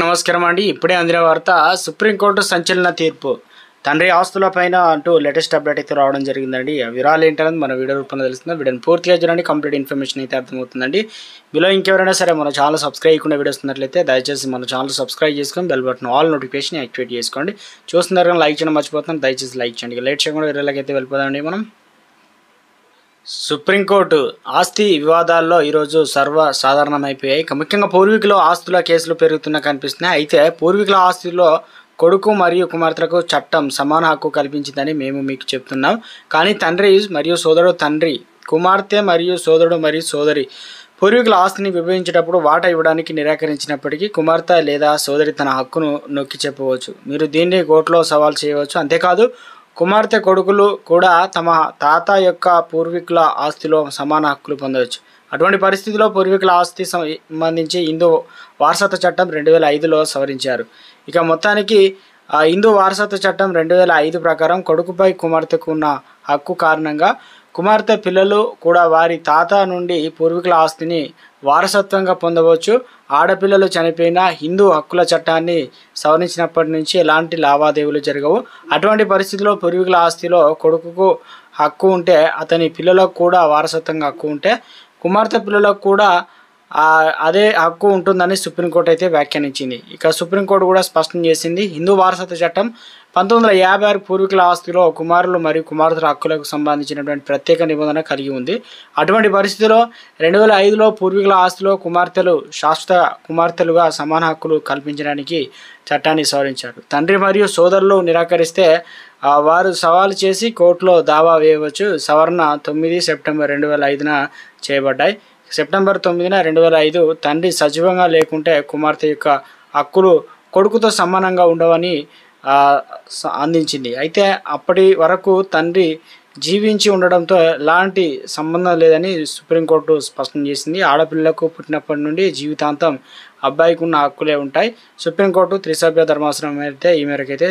నమస్కారం అండి. ఇప్పుడే అందిన వార్త సుప్రీంకోర్టు సంచలన తీర్పు. తండ్రి ఆస్తులపైన అంటూ లేటెస్ట్ అప్డేట్ అయితే రావడం జరిగిందండి. ఆ వివరాలు ఏంటనేది మన వీడియో రూపంలో తెలుస్తుంది. వీడియోని పూర్తిగా చూడండి, కంప్లీట్ ఇన్ఫర్మేషన్ అయితే అర్థమవుతుందండి. మీలో ఇంకెవరైనా సరే మన ఛానల్ సబ్స్క్రైబ్ చేయకుండా వీడియోస్ ఉన్నట్లయితే దయచేసి మన ఛానల్ సబ్స్క్రైబ్ చేసుకొని bell button all notification activate చేసుకోండి. చూస్తున్నారు కానీ లైక్ చేయడం మర్చిపోతున్నాం, దయచేసి లైక్ చేయండి. లేట్ చేయకుండా వీడియోలోకి అయితే వెళ్ళిపోదామండి. మనం సుప్రీంకోర్టు ఆస్తి వివాదాల్లో ఈరోజు సర్వసాధారణమైపోయాయి. ముఖ్యంగా పూర్వీకుల ఆస్తుల కేసులు పెరుగుతున్నా కనిపిస్తున్నాయి. అయితే పూర్వీకుల ఆస్తుల్లో కొడుకు మరియు కుమార్తెలకు చట్టం సమాన హక్కు కల్పించిందని మేము మీకు చెప్తున్నాం. కానీ తండ్రి మరియు సోదరుడు, తండ్రి కుమార్తె మరియు సోదరుడు మరియు సోదరి పూర్వీకుల ఆస్తిని విభజించేటప్పుడు వాటా ఇవ్వడానికి నిరాకరించినప్పటికీ కుమార్తె లేదా సోదరి తన హక్కును నొక్కి చెప్పవచ్చు. మీరు దీన్ని కోర్టులో సవాల్ చేయవచ్చు. అంతేకాదు కుమార్తె కొడుకులు కూడా తమ తాత యొక్క పూర్వీకుల ఆస్తిలో సమాన హక్కులు పొందవచ్చు. అటువంటి పరిస్థితిలో పూర్వీకుల ఆస్తి సంబంధించి హిందూ వారసత్వ చట్టం 2005లో సవరించారు. ఇక మొత్తానికి హిందూ వారసత్వ చట్టం 2005 ప్రకారం కొడుకుపై కుమార్తెకు ఉన్న హక్కు కారణంగా కుమార్తె పిల్లలు కూడా వారి తాత నుండి పూర్వీకుల ఆస్తిని వారసత్వంగా పొందవచ్చు. ఆడపిల్లలు చనిపోయిన హిందూ హక్కుల చట్టాన్ని సవరించినప్పటి నుంచి ఎలాంటి లావాదేవీలు జరగవు. అటువంటి పరిస్థితిలో పూర్వీకుల ఆస్తిలో కొడుకుకు హక్కు ఉంటే అతని పిల్లలకు కూడా వారసత్వంగా హక్కు ఉంటే కుమార్తె పిల్లలకు కూడా అదే హక్కు ఉంటుందని సుప్రీంకోర్టు అయితే వ్యాఖ్యానించింది. ఇక సుప్రీంకోర్టు కూడా స్పష్టం చేసింది, హిందూ వారసత్వ చట్టం 1956 పూర్వీకుల ఆస్తిలో కుమారులు మరియు కుమార్తెల హక్కులకు సంబంధించినటువంటి ప్రత్యేక నిబంధన కలిగి ఉంది. అటువంటి పరిస్థితిలో 2005లో పూర్వీకుల ఆస్తిలో కుమార్తెలు శాశ్వత కుమార్తెలుగా సమాన హక్కులు కల్పించడానికి చట్టాన్ని సవరించారు. తండ్రి మరియు సోదరులు నిరాకరిస్తే వారు సవాలు చేసి కోర్టులో దావా వేయవచ్చు. సవరణ 9 సెప్టెంబర్ 2005న చేయబడ్డాయి. సెప్టెంబర్ 9న 2005 తండ్రి సజీవంగా లేకుంటే కుమార్తె యొక్క హక్కులు కొడుకుతో సమానంగా ఉండవని అందించింది. అయితే అప్పటి వరకు తండ్రి జీవించి ఉండడంతో ఎలాంటి సంబంధం లేదని సుప్రీంకోర్టు స్పష్టం చేసింది. ఆడపిల్లలకు పుట్టినప్పటి నుండి జీవితాంతం అబ్బాయికి ఉన్న హక్కులే ఉంటాయి. సుప్రీంకోర్టు త్రిసభ్య ధర్మాసనం అయితే ఈ మేరకైతే